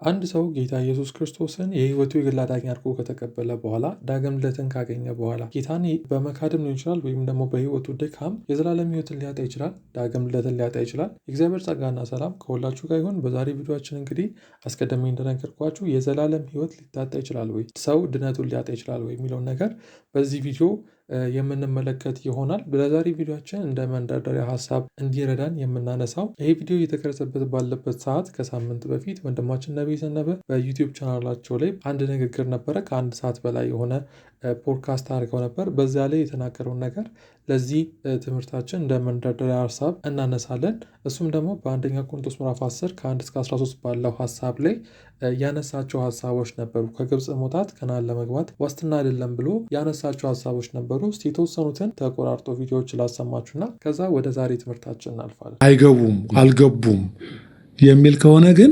አንድ ሰው ጌታ ኢየሱስ ክርስቶስን የህይወቱ የግል አዳኝ አድርጎ ከተቀበለ በኋላ ዳግም ልደትን ካገኘ በኋላ ጌታን በመካድም ሊሆን ይችላል ወይም ደግሞ በህይወቱ ድካም የዘላለም ህይወትን ሊያጣ ይችላል። ዳግም ልደትን ሊያጣ ይችላል። የእግዚአብሔር ጸጋና ሰላም ከሁላችሁ ጋር ይሁን። በዛሬ ቪዲዮችን እንግዲህ አስቀድሜ እንደነገርኳችሁ የዘላለም ህይወት ሊታጣ ይችላል ወይ፣ ሰው ድነቱን ሊያጣ ይችላል ወይ የሚለውን ነገር በዚህ ቪዲዮ የምንመለከት ይሆናል። በዛሬ ቪዲዮችን እንደ መንደርደሪያ ሀሳብ እንዲረዳን የምናነሳው ይሄ ቪዲዮ እየተቀረጸበት ባለበት ሰዓት ከሳምንት በፊት ወንድማችን ነቢይ ዘነበ በዩቲዩብ ቻናላቸው ላይ አንድ ንግግር ነበረ። ከአንድ ሰዓት በላይ የሆነ ፖድካስት አድርገው ነበር። በዚያ ላይ የተናገረውን ነገር ለዚህ ትምህርታችን እንደ መንደርደሪያ ሀሳብ እናነሳለን። እሱም ደግሞ በአንደኛ ቆሮንቶስ ምዕራፍ 10 ከ1 እስከ 13 ባለው ሀሳብ ላይ ያነሳቸው ሀሳቦች ነበሩ። ከግብፅ መውጣት ከነዓን ለመግባት ዋስትና አይደለም ብሎ ያነሳቸው ሀሳቦች ነበሩ። እስቲ የተወሰኑትን ተቆራርጦ ቪዲዮዎች ላሰማችሁና ከዛ ወደ ዛሬ ትምህርታችን እናልፋለን። አልገቡም የሚል ከሆነ ግን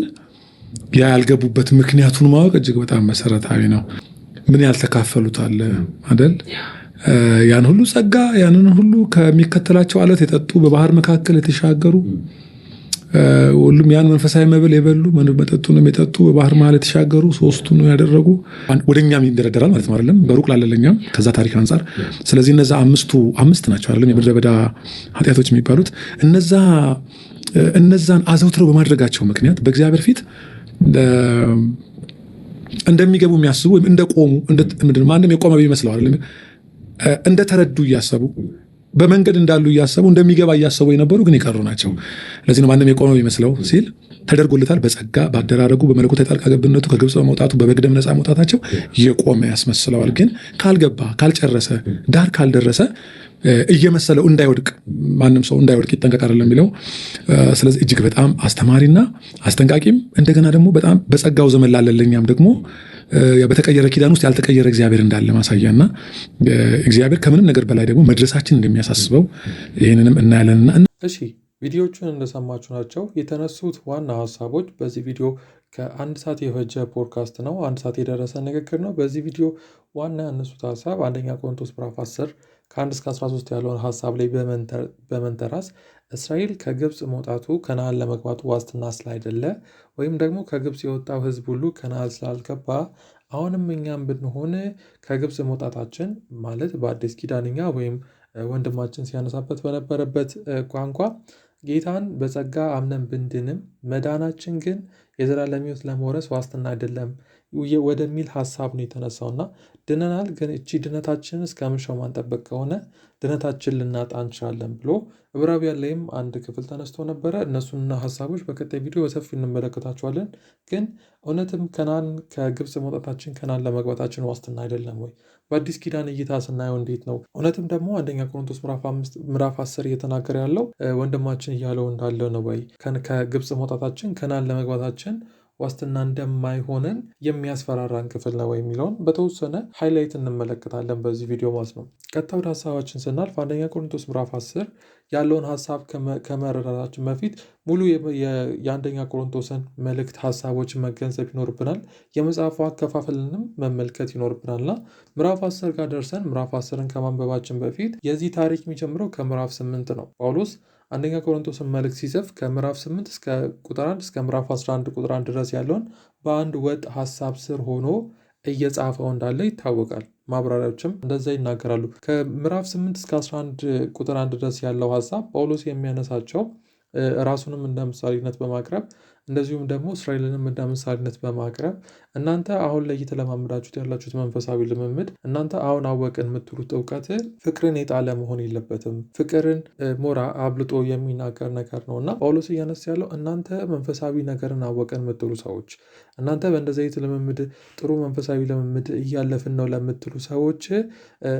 ያ ያልገቡበት ምክንያቱን ማወቅ እጅግ በጣም መሰረታዊ ነው። ምን ያልተካፈሉት አለ አይደል? ያን ሁሉ ጸጋ ያንን ሁሉ ከሚከተላቸው አለት የጠጡ በባህር መካከል የተሻገሩ ሁሉም ያን መንፈሳዊ መብል የበሉ መጠጡንም የጠጡ በባህር መሀል የተሻገሩ ሶስቱ ነው ያደረጉ። ወደኛም ይንደረደራል ማለት ነው አይደለም? በሩቅ ላለለኛም ከዛ ታሪክ አንጻር። ስለዚህ እነዛ አምስት ናቸው አይደለም? የምድረ በዳ ኃጢአቶች የሚባሉት እነዛን አዘውትረው በማድረጋቸው ምክንያት በእግዚአብሔር ፊት እንደሚገቡ የሚያስቡ ወይም እንደቆሙ ማንም የቆመ ቢመስለው አይደለም፣ እንደተረዱ እያሰቡ በመንገድ እንዳሉ እያሰቡ እንደሚገባ እያሰቡ የነበሩ ግን የቀሩ ናቸው። ለዚህ ነው ማንም የቆመ ቢመስለው ሲል ተደርጎለታል። በጸጋ ባደራረጉ በመለኮታዊ ጣልቃ ገብነቱ ከግብፅ በመውጣቱ በበግ ደም ነፃ መውጣታቸው የቆመ ያስመስለዋል። ግን ካልገባ ካልጨረሰ ዳር ካልደረሰ እየመሰለው እንዳይወድቅ ማንም ሰው እንዳይወድቅ ይጠንቀቅ አይደለም የሚለው። ስለዚህ እጅግ በጣም አስተማሪና አስጠንቃቂም እንደገና ደግሞ በጣም በጸጋው ዘመን ላለለኛም ደግሞ በተቀየረ ኪዳን ውስጥ ያልተቀየረ እግዚአብሔር እንዳለ ማሳያና እግዚአብሔር ከምንም ነገር በላይ ደግሞ መድረሳችን እንደሚያሳስበው ይህንንም እናያለንና እሺ ቪዲዮቹን እንደሰማችሁ ናቸው የተነሱት ዋና ሀሳቦች። በዚህ ቪዲዮ ከአንድ ሰዓት የፈጀ ፖድካስት ነው። አንድ ሰዓት የደረሰ ንግግር ነው። በዚህ ቪዲዮ ዋና ያነሱት ሀሳብ አንደኛ ቆሮንቶስ ምዕራፍ 10 ከ1 እስከ 13 ያለውን ሀሳብ ላይ በመንተራስ እስራኤል ከግብፅ መውጣቱ ከነዓን ለመግባቱ ዋስትና ስላይደለ ወይም ደግሞ ከግብፅ የወጣው ሕዝብ ሁሉ ከነዓን ስላልገባ አሁንም እኛም ብንሆን ከግብፅ መውጣታችን ማለት በአዲስ ኪዳንኛ ወይም ወንድማችን ሲያነሳበት በነበረበት ቋንቋ ጌታን በጸጋ አምነን ብንድንም መዳናችን ግን የዘላለም ሕይወት ለመውረስ ዋስትና አይደለም ወደሚል ሀሳብ ነው የተነሳውና ድነናል፣ ግን እቺ ድነታችን እስከ መጨረሻው ማንጠበቅ ከሆነ ድነታችን ልናጣ እንችላለን ብሎ ዕብራውያን ላይም አንድ ክፍል ተነስቶ ነበረ። እነሱንና ሀሳቦች በቀጣይ ቪዲዮ በሰፊ እንመለከታቸዋለን። ግን እውነትም ከግብፅ መውጣታችን ከነዓን ለመግባታችን ዋስትና አይደለም ወይ? በአዲስ ኪዳን እይታ ስናየው እንዴት ነው? እውነትም ደግሞ አንደኛ ቆሮንቶስ ምዕራፍ 10 እየተናገረ ያለው ወንድማችን እያለው እንዳለ ነው ወይ? ከግብፅ መውጣታችን ከነዓን ለመግባታችን ዋስትና እንደማይሆንን የሚያስፈራራን ክፍል ነው የሚለውን በተወሰነ ሃይላይት እንመለከታለን በዚህ ቪዲዮ ማለት ነው። ቀጥታ ወደ ሀሳባችን ስናልፍ አንደኛ ቆሮንቶስ ምዕራፍ 10 ያለውን ሀሳብ ከመረዳታችን በፊት ሙሉ የአንደኛ ቆሮንቶስን መልእክት ሀሳቦችን መገንዘብ ይኖርብናል። የመጽሐፉ አከፋፈልንም መመልከት ይኖርብናልና ምዕራፍ 10 ጋር ደርሰን ምዕራፍ 10ን ከማንበባችን በፊት የዚህ ታሪክ የሚጀምረው ከምዕራፍ 8 ነው። ጳውሎስ አንደኛ ቆሮንቶስን መልእክት ሲጽፍ ከምዕራፍ 8 እስከ ቁጥር 1 እስከ ምዕራፍ 11 ቁጥር 1 ድረስ ያለውን በአንድ ወጥ ሀሳብ ስር ሆኖ እየጻፈው እንዳለ ይታወቃል። ማብራሪያዎችም እንደዛ ይናገራሉ። ከምዕራፍ 8 እስከ 11 ቁጥር 1 ድረስ ያለው ሀሳብ ጳውሎስ የሚያነሳቸው ራሱንም እንደ ምሳሌነት በማቅረብ እንደዚሁም ደግሞ እስራኤልንም እንደ ምሳሌነት በማቅረብ እናንተ አሁን ላይ እየተለማመዳችሁት ያላችሁት መንፈሳዊ ልምምድ እናንተ አሁን አወቅን የምትሉት እውቀት ፍቅርን የጣለ መሆን የለበትም። ፍቅርን ሞራ አብልጦ የሚናገር ነገር ነው እና ጳውሎስ እያነሳ ያለው እናንተ መንፈሳዊ ነገርን አወቅን የምትሉ ሰዎች፣ እናንተ በእንደዚህ አይነት ልምምድ ጥሩ መንፈሳዊ ልምምድ እያለፍን ነው ለምትሉ ሰዎች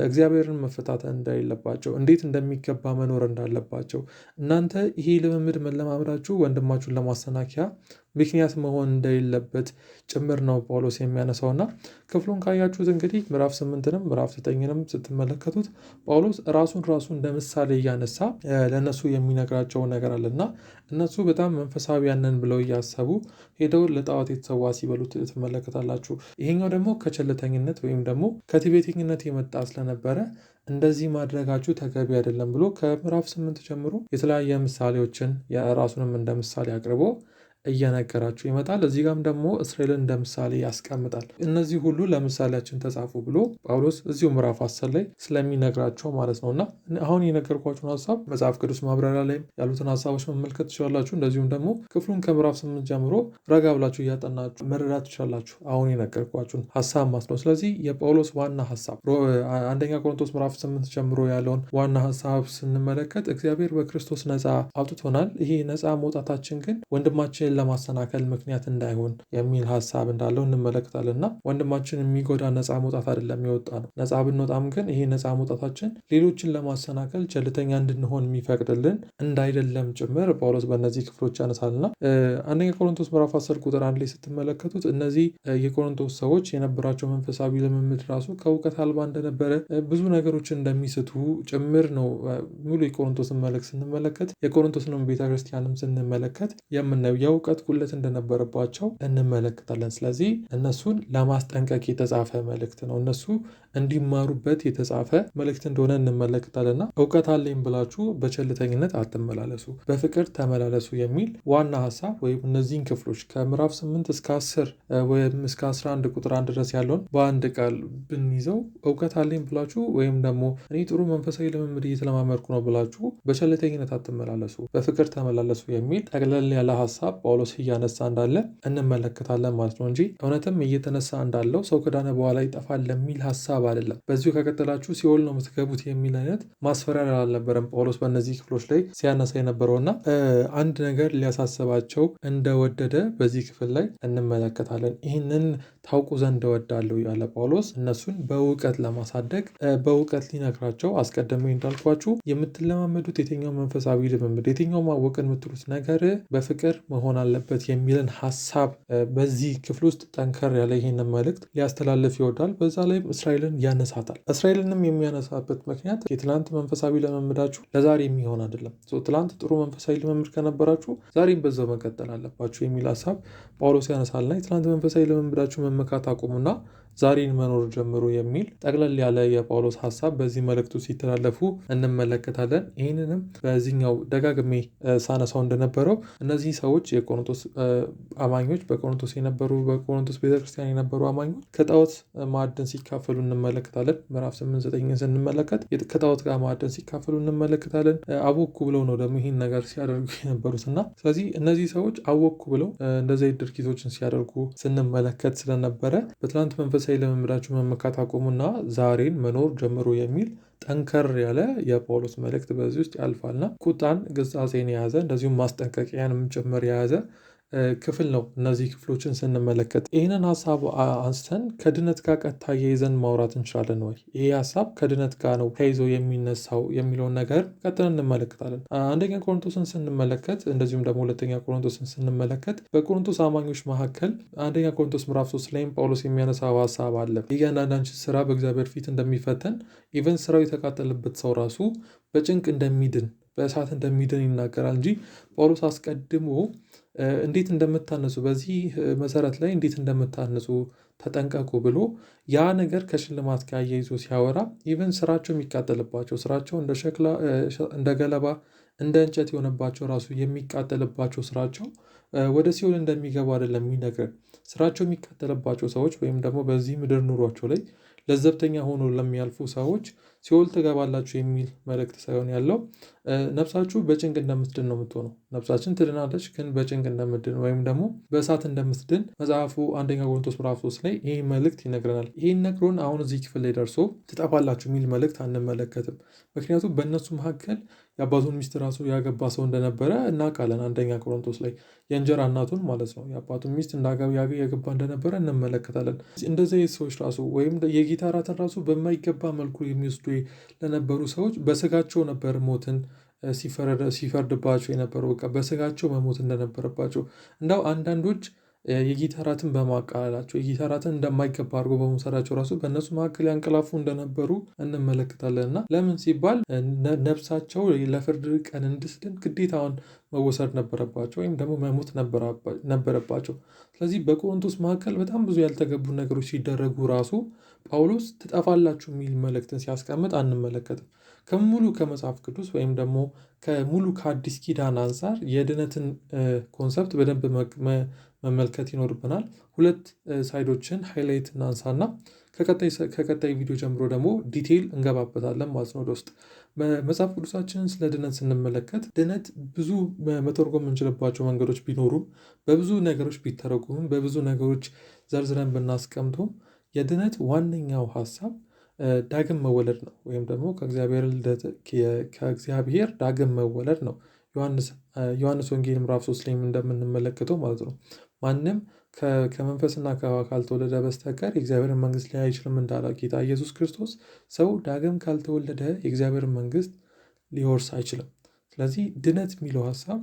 እግዚአብሔርን መፈታተን እንደሌለባቸው፣ እንዴት እንደሚገባ መኖር እንዳለባቸው፣ እናንተ ይሄ ልምምድ መለማመዳችሁ ወንድማችሁን ለማሰናከያ ምክንያት መሆን እንደሌለበት ጭምር ነው ጳውሎስ የሚያነሳውና ክፍሉን ካያችሁት እንግዲህ ምዕራፍ 8ንም ምዕራፍ 9ንም ስትመለከቱት ጳውሎስ ራሱን እንደ ምሳሌ እያነሳ ለእነሱ የሚነግራቸው ነገር አለና እነሱ በጣም መንፈሳዊያንን ብለው እያሰቡ ሄደው ለጣዖት የተሰዋ ሲበሉት ትመለከታላችሁ። ይሄኛው ደግሞ ከቸልተኝነት ወይም ደግሞ ከትዕቢተኝነት የመጣ ስለነበረ እንደዚህ ማድረጋችሁ ተገቢ አይደለም ብሎ ከምዕራፍ 8 ጀምሮ የተለያየ ምሳሌዎችን የራሱንም እንደ ምሳሌ አቅርቦ እየነገራችሁ ይመጣል። እዚህ ጋም ደግሞ እስራኤልን እንደ ምሳሌ ያስቀምጣል። እነዚህ ሁሉ ለምሳሌያችን ተጻፉ ብሎ ጳውሎስ እዚሁ ምዕራፍ 10 ላይ ስለሚነግራቸው ማለት ነው። እና አሁን የነገርኳችሁን ሀሳብ መጽሐፍ ቅዱስ ማብራሪያ ላይ ያሉትን ሀሳቦች መመልከት ትችላላችሁ። እንደዚሁም ደግሞ ክፍሉን ከምዕራፍ 8 ጀምሮ ረጋ ብላችሁ እያጠናችሁ መረዳት ትችላላችሁ አሁን የነገርኳችሁን ሀሳብ ማለት ነው። ስለዚህ የጳውሎስ ዋና ሀሳብ አንደኛ ቆሮንቶስ ምዕራፍ 8 ጀምሮ ያለውን ዋና ሀሳብ ስንመለከት እግዚአብሔር በክርስቶስ ነፃ አውጥቶናል። ይሄ ነፃ መውጣታችን ግን ወንድማችንን ለማሰናከል ምክንያት እንዳይሆን የሚል ሀሳብ እንዳለው እንመለከታለን። እና ወንድማችን የሚጎዳ ነፃ መውጣት አይደለም የወጣ ነው። ነፃ ብንወጣም ግን ይሄ ነፃ መውጣታችን ሌሎችን ለማሰናከል ቸልተኛ እንድንሆን የሚፈቅድልን እንዳይደለም ጭምር ጳውሎስ በእነዚህ ክፍሎች ያነሳልና አንደኛ ቆሮንቶስ ምዕራፍ 10 ቁጥር 1 ላይ ስትመለከቱት እነዚህ የቆሮንቶስ ሰዎች የነበራቸው መንፈሳዊ ልምምድ ራሱ ከእውቀት አልባ እንደነበረ ብዙ ነገሮችን እንደሚስቱ ጭምር ነው። ሙሉ የቆሮንቶስን መልእክት ስንመለከት የቆሮንቶስንም ቤተክርስቲያንም ስንመለከት የምናየው የእውቀት ጉለት እንደነበረባቸው እንመለከታለን። ስለዚህ እነሱን ለማስጠንቀቅ የተጻፈ መልእክት ነው። እነሱ እንዲማሩበት የተጻፈ መልእክት እንደሆነ እንመለከታለንና እውቀት አለኝ ብላችሁ በቸልተኝነት አትመላለሱ፣ በፍቅር ተመላለሱ የሚል ዋና ሀሳብ ወይም እነዚህን ክፍሎች ከምዕራፍ 8 እስከ 10 ወይም እስከ 11 ቁጥር 1 ድረስ ያለውን በአንድ ቃል ብንይዘው እውቀት አለኝ ብላችሁ ወይም ደግሞ እኔ ጥሩ መንፈሳዊ ልምምድ እየተለማመድኩ ነው ብላችሁ በቸልተኝነት አትመላለሱ፣ በፍቅር ተመላለሱ የሚል ጠቅለል ያለ ሀሳብ ጳውሎስ እያነሳ እንዳለ እንመለከታለን ማለት ነው እንጂ እውነትም እየተነሳ እንዳለው ሰው ከዳነ በኋላ ይጠፋል ለሚል ሀሳብ አይደለም። በዚሁ ከቀጠላችሁ ሲኦል ነው የምትገቡት የሚል አይነት ማስፈራሪያ አልነበረም ጳውሎስ በእነዚህ ክፍሎች ላይ ሲያነሳ የነበረውና አንድ ነገር ሊያሳስባቸው እንደወደደ በዚህ ክፍል ላይ እንመለከታለን። ይህንን ታውቁ ዘንድ እወዳለሁ ያለ ጳውሎስ እነሱን በእውቀት ለማሳደግ በእውቀት ሊነግራቸው አስቀድሜ እንዳልኳችሁ የምትለማመዱት የትኛው መንፈሳዊ ልምምድ የትኛው ማወቅን የምትሉት ነገር በፍቅር መሆን አለበት የሚልን ሀሳብ በዚህ ክፍል ውስጥ ጠንከር ያለ ይህንን መልእክት ሊያስተላልፍ ይወዳል። በዛ ላይም እስራኤልን ያነሳታል። እስራኤልንም የሚያነሳበት ምክንያት የትላንት መንፈሳዊ ልምምዳችሁ ለዛሬ የሚሆን አይደለም። ትላንት ጥሩ መንፈሳዊ ልምምድ ከነበራችሁ ዛሬም በዛው መቀጠል አለባችሁ የሚል ሀሳብ ጳውሎስ ያነሳልና የትላንት መንፈሳዊ ልምምዳችሁ መመካት አቁሙና ዛሬን መኖር ጀምሮ የሚል ጠቅለል ያለ የጳውሎስ ሀሳብ በዚህ መልእክቱ ሲተላለፉ እንመለከታለን። ይህንንም በዚህኛው ደጋግሜ ሳነሳው እንደነበረው እነዚህ ሰዎች የቆሮንቶስ አማኞች በቆሮንቶስ ቤተክርስቲያን የነበሩ አማኞች ከጣዖት ማዕድን ሲካፈሉ እንመለከታለን። ምዕራፍ 8-9 ስንመለከት ከጣዖት ጋር ማዕድን ሲካፈሉ እንመለከታለን። አወኩ ብለው ነው ደግሞ ይህን ነገር ሲያደርጉ የነበሩት እና ስለዚህ እነዚህ ሰዎች አወኩ ብለው እንደዚህ ድርጊቶችን ሲያደርጉ ስንመለከት ስለነበረ በትላንት መንፈሳዊ ልምምዳችሁ መመካት አቁሙና ዛሬን መኖር ጀምሮ የሚል ጠንከር ያለ የጳውሎስ መልእክት በዚህ ውስጥ ያልፋልና ቁጣን፣ ግሳጼን የያዘ እንደዚሁም ማስጠንቀቂያንም ጭምር የያዘ ክፍል ነው። እነዚህ ክፍሎችን ስንመለከት ይህንን ሀሳብ አንስተን ከድነት ጋር ቀጥታ የይዘን ማውራት እንችላለን ወይ? ይህ ሀሳብ ከድነት ጋር ነው ተይዞ የሚነሳው የሚለውን ነገር ቀጥለን እንመለከታለን። አንደኛ ቆሮንቶስን ስንመለከት እንደዚሁም ደግሞ ሁለተኛ ቆሮንቶስን ስንመለከት በቆሮንቶስ አማኞች መካከል አንደኛ ቆሮንቶስ ምዕራፍ 3 ላይም ጳውሎስ የሚያነሳው ሀሳብ አለ። እያንዳንዳችን ስራ በእግዚአብሔር ፊት እንደሚፈተን ኢቨን ስራው የተቃጠለበት ሰው ራሱ በጭንቅ እንደሚድን በእሳት እንደሚድን ይናገራል እንጂ ጳውሎስ አስቀድሞ እንዴት እንደምታነጹ በዚህ መሰረት ላይ እንዴት እንደምታነጹ ተጠንቀቁ ብሎ ያ ነገር ከሽልማት ጋር አያይዞ ሲያወራ ኢቨን ስራቸው የሚቃጠልባቸው ስራቸው እንደ ሸክላ እንደ ገለባ እንደ እንጨት የሆነባቸው ራሱ የሚቃጠልባቸው ስራቸው ወደ ሲኦል እንደሚገቡ አይደለም የሚነግረን። ስራቸው የሚቃጠልባቸው ሰዎች ወይም ደግሞ በዚህ ምድር ኑሯቸው ላይ ለዘብተኛ ሆኖ ለሚያልፉ ሰዎች ሲኦል ትገባላችሁ የሚል መልእክት ሳይሆን ያለው ነፍሳችሁ በጭንቅ እንደምትድን ነው የምትሆነው። ነፍሳችን ትድናለች፣ ግን በጭንቅ እንደምትድን ወይም ደግሞ በእሳት እንደምትድን መጽሐፉ አንደኛ ቆሮንቶስ ምዕራፍ 3 ላይ ይህ መልእክት ይነግረናል። ይህን ነግሮን አሁን እዚህ ክፍል ላይ ደርሶ ትጠፋላችሁ የሚል መልእክት አንመለከትም። ምክንያቱም በእነሱ መካከል የአባቱን ሚስት ራሱ ያገባ ሰው እንደነበረ እናውቃለን። አንደኛ ቆሮንቶስ ላይ የእንጀራ እናቱን ማለት ነው የአባቱን ሚስት ያገባ እንደነበረ እንመለከታለን። እንደዚህ ሰዎች ራሱ ወይም የጌታ እራትን ራሱ በማይገባ መልኩ የሚወስዱ ለነበሩ ሰዎች በስጋቸው ነበር ሞትን ሲፈርድባቸው የነበረው። በቃ በስጋቸው መሞት እንደነበረባቸው እንዳው አንዳንዶች የጌታ እራትን በማቃለላቸው የጌታ እራትን እንደማይገባ አድርጎ በመውሰዳቸው ራሱ በእነሱ መካከል ያንቀላፉ እንደነበሩ እንመለከታለን። እና ለምን ሲባል ነፍሳቸው ለፍርድ ቀን እንድትድን ግዴታውን መወሰድ ነበረባቸው ወይም ደግሞ መሞት ነበረባቸው። ስለዚህ በቆሮንቶስ መካከል በጣም ብዙ ያልተገቡ ነገሮች ሲደረጉ ራሱ ጳውሎስ ትጠፋላችሁ የሚል መልእክትን ሲያስቀምጥ አንመለከትም። ከሙሉ ከመጽሐፍ ቅዱስ ወይም ደግሞ ከሙሉ ከአዲስ ኪዳን አንጻር የድነትን ኮንሰፕት በደንብ መመልከት ይኖርብናል። ሁለት ሳይዶችን ሃይላይት እናንሳና ከቀጣይ ቪዲዮ ጀምሮ ደግሞ ዲቴይል እንገባበታለን ማለት ነው። ወደ ውስጥ መጽሐፍ ቅዱሳችንን ስለ ድነት ስንመለከት ድነት ብዙ መተርጎም የምንችልባቸው መንገዶች ቢኖሩም በብዙ ነገሮች ቢተረጉሙም በብዙ ነገሮች ዘርዝረን ብናስቀምጡም የድነት ዋነኛው ሀሳብ ዳግም መወለድ ነው፣ ወይም ደግሞ ከእግዚአብሔር ዳግም መወለድ ነው። ዮሐንስ ወንጌል ምዕራፍ 3 ላይ እንደምንመለከተው ማለት ነው። ማንም ከመንፈስና ከውሃ ካልተወለደ በስተቀር የእግዚአብሔርን መንግስት ሊያይ አይችልም እንዳለ ጌታ ኢየሱስ ክርስቶስ ሰው ዳግም ካልተወለደ የእግዚአብሔርን መንግስት ሊወርስ አይችልም። ስለዚህ ድነት የሚለው ሀሳብ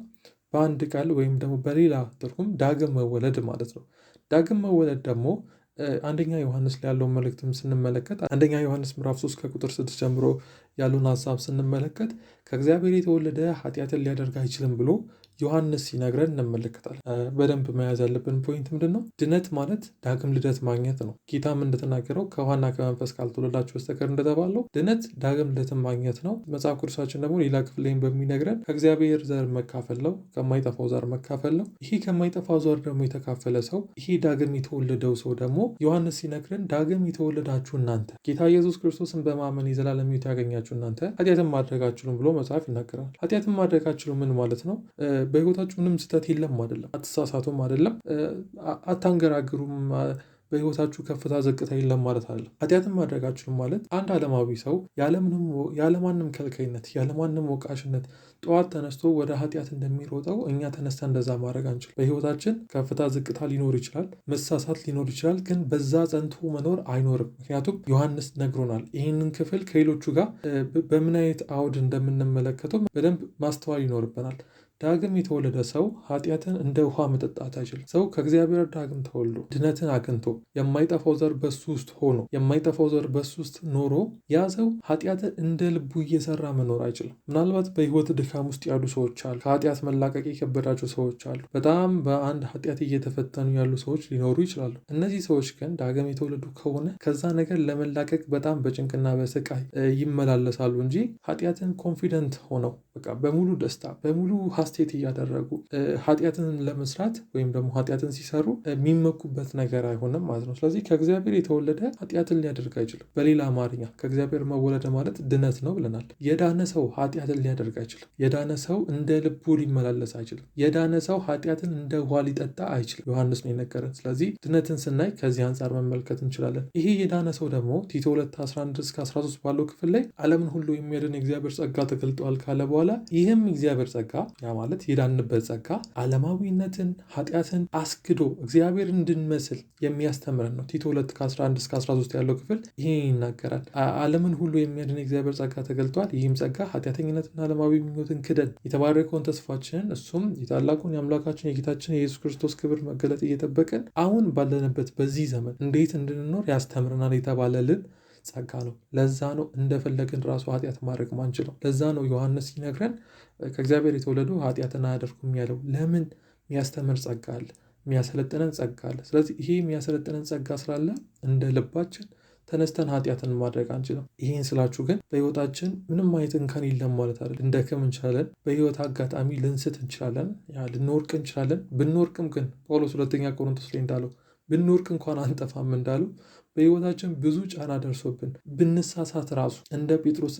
በአንድ ቃል ወይም ደግሞ በሌላ ትርጉም ዳግም መወለድ ማለት ነው። ዳግም መወለድ ደግሞ አንደኛ ዮሐንስ ላይ ያለውን መልእክትም ስንመለከት አንደኛ ዮሐንስ ምዕራፍ 3 ከቁጥር 6 ጀምሮ ያሉን ሀሳብ ስንመለከት ከእግዚአብሔር የተወለደ ኃጢአትን ሊያደርግ አይችልም ብሎ ዮሐንስ ሲነግረን እንመለከታለን። በደንብ መያዝ ያለብን ፖይንት ምንድን ነው? ድነት ማለት ዳግም ልደት ማግኘት ነው። ጌታም እንደተናገረው ከውሃና ከመንፈስ ካልተወለዳችሁ በስተቀር እንደተባለው ድነት ዳግም ልደትን ማግኘት ነው። መጽሐፍ ቅዱሳችን ደግሞ ሌላ ክፍል ላይም በሚነግረን ከእግዚአብሔር ዘር መካፈል ነው፣ ከማይጠፋው ዘር መካፈል ነው። ይሄ ከማይጠፋው ዘር ደግሞ የተካፈለ ሰው፣ ይሄ ዳግም የተወለደው ሰው ደግሞ ዮሐንስ ሲነግረን ዳግም የተወለዳችሁ እናንተ ጌታ ኢየሱስ ክርስቶስን በማመን የዘላለም ሕይወት ያገኛችሁ እናንተ ኃጢአትን ማድረግ አትችሉም ብሎ መጽሐፍ ይናገራል። ኃጢአትን ማድረግ አትችሉም ምን ማለት ነው? በህይወታችሁ ምንም ስህተት የለም አይደለም፣ አትሳሳቱም አይደለም፣ አታንገራግሩም፣ በህይወታችሁ ከፍታ ዘቅታ የለም ማለት አይደለም። ኃጢአትን ማድረግ አትችሉም ማለት አንድ ዓለማዊ ሰው ያለማንም ከልካይነት ያለማንም ወቃሽነት ጠዋት ተነስቶ ወደ ኃጢአት እንደሚሮጠው እኛ ተነስተን እንደዛ ማድረግ አንችልም። በህይወታችን ከፍታ ዝቅታ ሊኖር ይችላል፣ መሳሳት ሊኖር ይችላል፣ ግን በዛ ጸንቶ መኖር አይኖርም። ምክንያቱም ዮሐንስ ነግሮናል። ይህንን ክፍል ከሌሎቹ ጋር በምን አይነት አውድ እንደምንመለከተው በደንብ ማስተዋል ይኖርብናል። ዳግም የተወለደ ሰው ኃጢአትን እንደ ውሃ መጠጣት አይችልም። ሰው ከእግዚአብሔር ዳግም ተወልዶ ድነትን አግኝቶ የማይጠፋው ዘር በሱ ውስጥ ሆኖ የማይጠፋው ዘር በሱ ውስጥ ኖሮ ያ ሰው ኃጢአትን እንደ ልቡ እየሰራ መኖር አይችልም። ምናልባት በህይወት ድካም ውስጥ ያሉ ሰዎች አሉ። ከኃጢአት መላቀቅ የከበዳቸው ሰዎች አሉ። በጣም በአንድ ኃጢአት እየተፈተኑ ያሉ ሰዎች ሊኖሩ ይችላሉ። እነዚህ ሰዎች ግን ዳግም የተወለዱ ከሆነ ከዛ ነገር ለመላቀቅ በጣም በጭንቅና በስቃይ ይመላለሳሉ እንጂ ኃጢአትን ኮንፊደንት ሆነው በቃ በሙሉ ደስታ በሙሉ ሀስቴት እያደረጉ ኃጢአትን ለመስራት ወይም ደግሞ ኃጢአትን ሲሰሩ የሚመኩበት ነገር አይሆንም ማለት ነው። ስለዚህ ከእግዚአብሔር የተወለደ ኃጢአትን ሊያደርግ አይችልም። በሌላ አማርኛ ከእግዚአብሔር መወለድ ማለት ድነት ነው ብለናል። የዳነ ሰው ኃጢአትን ሊያደርግ አይችልም። የዳነ ሰው እንደ ልቡ ሊመላለስ አይችልም። የዳነ ሰው ኃጢአትን እንደ ውሃ ሊጠጣ አይችልም። ዮሐንስ ነው የነገረን። ስለዚህ ድነትን ስናይ ከዚህ አንጻር መመልከት እንችላለን። ይሄ የዳነ ሰው ደግሞ ቲቶ 2:11-13 ባለው ክፍል ላይ ዓለምን ሁሉ የሚያድን የእግዚአብሔር ጸጋ ተገልጧል ካለ በኋላ ይህም የእግዚአብሔር ጸጋ ማለት የዳንበት ጸጋ ዓለማዊነትን ኃጢአትን አስክዶ እግዚአብሔር እንድንመስል የሚያስተምረን ነው። ቲቶ 2:11-13 ያለው ክፍል ይሄ ይናገራል። ዓለምን ሁሉ የሚያድን የእግዚአብሔር ጸጋ ተገልጧል። ይህም ጸጋ ኃጢአተኝነትና ዓለማዊ ምኞትን ክደን የተባረከውን ተስፋችንን እሱም የታላቁን የአምላካችን የጌታችን የኢየሱስ ክርስቶስ ክብር መገለጥ እየጠበቅን አሁን ባለንበት በዚህ ዘመን እንዴት እንድንኖር ያስተምረናል የተባለልን ጸጋ ነው። ለዛ ነው እንደፈለግን ራሱ ኃጢአት ማድረግ ማንችለው። ለዛ ነው ዮሐንስ ሲነግረን ከእግዚአብሔር የተወለዱ ኃጢአትን አያደርጉም ያለው። ለምን? የሚያስተምር ጸጋ አለ፣ የሚያሰለጥነን ጸጋ አለ። ስለዚህ ይሄ የሚያሰለጥነን ጸጋ ስላለ እንደ ልባችን ተነስተን ኃጢአትን ማድረግ አንችልም። ይህን ስላችሁ ግን በህይወታችን ምንም አይነት እንከን የለም ማለት አይደል። ልንደክም እንችላለን። በህይወት አጋጣሚ ልንስት እንችላለን፣ ልንወርቅ እንችላለን። ብንወርቅም ግን ጳውሎስ 2ኛ ቆሮንቶስ ላይ እንዳለው ብንወርቅ እንኳን አንጠፋም እንዳሉ በህይወታችን ብዙ ጫና ደርሶብን ብንሳሳት ራሱ እንደ ጴጥሮስ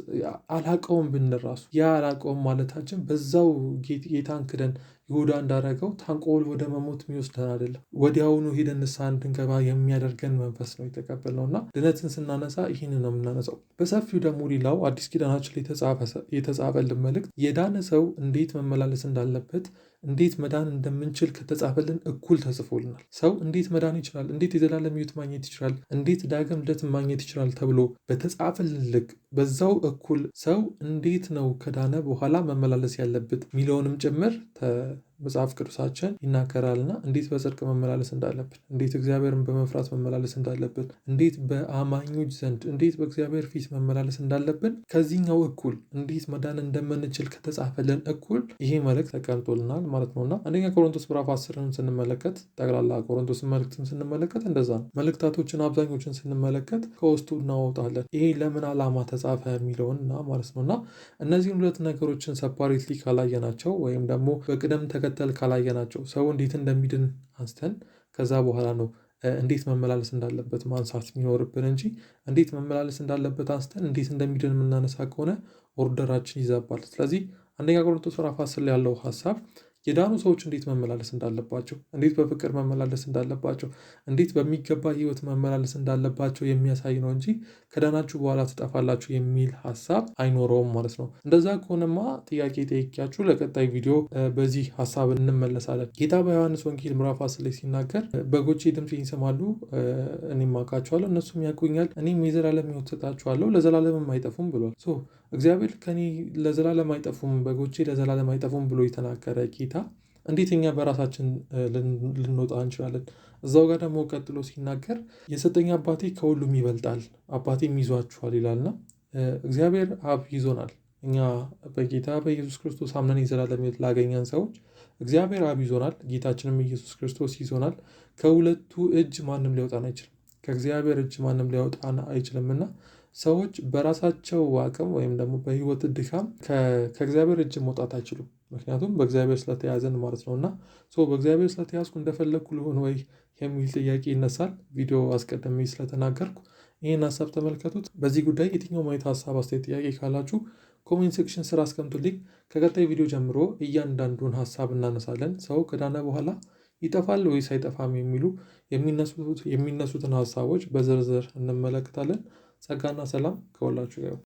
አላቀውም ብንል ራሱ ያ አላቀውም ማለታችን በዛው ጌታን ክደን ይሁዳ እንዳረገው ታንቆል ወደ መሞት የሚወስደን አይደለም። ወዲያውኑ ሄደን ንስሐ እንድንገባ የሚያደርገን መንፈስ ነው የተቀበልነው እና ድነትን ስናነሳ ይህን ነው የምናነሳው። በሰፊው ደግሞ ሌላው አዲስ ኪዳናችን ላይ የተጻፈልን መልእክት የዳነ ሰው እንዴት መመላለስ እንዳለበት እንዴት መዳን እንደምንችል ከተጻፈልን እኩል ተጽፎልናል። ሰው እንዴት መዳን ይችላል፣ እንዴት የዘላለም ሕይወት ማግኘት ይችላል፣ እንዴት ዳግም ልደትን ማግኘት ይችላል ተብሎ በተጻፈልን ልክ በዛው እኩል ሰው እንዴት ነው ከዳነ በኋላ መመላለስ ያለበት ሚሊዮንም ጭምር መጽሐፍ ቅዱሳችን ይናገራልና እንዴት በጽድቅ መመላለስ እንዳለብን፣ እንዴት እግዚአብሔርን በመፍራት መመላለስ እንዳለብን፣ እንዴት በአማኞች ዘንድ እንዴት በእግዚአብሔር ፊት መመላለስ እንዳለብን ከዚህኛው እኩል እንዴት መዳን እንደምንችል ከተጻፈልን እኩል ይሄ መልእክት ተቀምጦልናል ማለት ነውና አንደኛ ቆሮንቶስ ምዕራፍ 10ን ስንመለከት ጠቅላላ ቆሮንቶስ መልእክትን ስንመለከት እንደዛ ነው። መልእክታቶችን አብዛኞችን ስንመለከት ከውስጡ እናወጣለን። ይሄ ለምን ዓላማ ተጻፈ ተጻፈ የሚለውን እና ማለት ነው። እና እነዚህን ሁለት ነገሮችን ሰፓሬትሊ ካላየናቸው ወይም ደግሞ በቅደም ተከተል ካላየናቸው ሰው እንዴት እንደሚድን አንስተን ከዛ በኋላ ነው እንዴት መመላለስ እንዳለበት ማንሳት የሚኖርብን እንጂ እንዴት መመላለስ እንዳለበት አንስተን እንዴት እንደሚድን የምናነሳ ከሆነ ኦርደራችን ይዛባል። ስለዚህ አንደኛ ቆሮንቶስ ምዕራፍ 10 ላይ ያለው ሀሳብ የዳኑ ሰዎች እንዴት መመላለስ እንዳለባቸው፣ እንዴት በፍቅር መመላለስ እንዳለባቸው፣ እንዴት በሚገባ ህይወት መመላለስ እንዳለባቸው የሚያሳይ ነው እንጂ ከዳናችሁ በኋላ ትጠፋላችሁ የሚል ሀሳብ አይኖረውም ማለት ነው። እንደዛ ከሆነማ ጥያቄ ጠይቄያችሁ ለቀጣይ ቪዲዮ በዚህ ሀሳብ እንመለሳለን። ጌታ በዮሐንስ ወንጌል ምዕራፍ 10 ላይ ሲናገር በጎቼ ድምፄን ይሰማሉ፣ እኔም አውቃቸዋለሁ፣ እነሱም ያውቁኛል፣ እኔም የዘላለም ሕይወት እሰጣቸዋለሁ፣ ለዘላለምም አይጠፉም ብሏል። እግዚአብሔር ከኔ ለዘላለም አይጠፉም በጎቼ ለዘላለም አይጠፉም ብሎ የተናገረ ጌታ እንዴት እኛ በራሳችን ልንወጣ እንችላለን? እዛው ጋር ደግሞ ቀጥሎ ሲናገር የሰጠኝ አባቴ ከሁሉም ይበልጣል፣ አባቴም ይዟችኋል ይላልና እግዚአብሔር አብ ይዞናል። እኛ በጌታ በኢየሱስ ክርስቶስ አምነን የዘላለም ሕይወት ላገኘን ሰዎች እግዚአብሔር አብ ይዞናል፣ ጌታችንም ኢየሱስ ክርስቶስ ይዞናል። ከሁለቱ እጅ ማንም ሊያወጣን አይችልም፣ ከእግዚአብሔር እጅ ማንም ሊያወጣን አይችልምና ሰዎች በራሳቸው አቅም ወይም ደግሞ በህይወት ድካም ከእግዚአብሔር እጅ መውጣት አይችሉም። ምክንያቱም በእግዚአብሔር ስለተያዘን ማለት ነው። እና በእግዚአብሔር ስለተያዝኩ እንደፈለግኩ ልሆን ወይ የሚል ጥያቄ ይነሳል። ቪዲዮ አስቀድሜ ስለተናገርኩ ይህን ሀሳብ ተመልከቱት። በዚህ ጉዳይ የትኛውም አይነት ሀሳብ፣ አስተያየት፣ ጥያቄ ካላችሁ ኮሜንት ሴክሽን ስራ አስቀምጡልኝ። ከቀጣይ ቪዲዮ ጀምሮ እያንዳንዱን ሀሳብ እናነሳለን። ሰው ከዳነ በኋላ ይጠፋል ወይስ አይጠፋም የሚሉ የሚነሱትን ሀሳቦች በዝርዝር እንመለከታለን። ጸጋና ሰላም ከሁላችሁ ጋር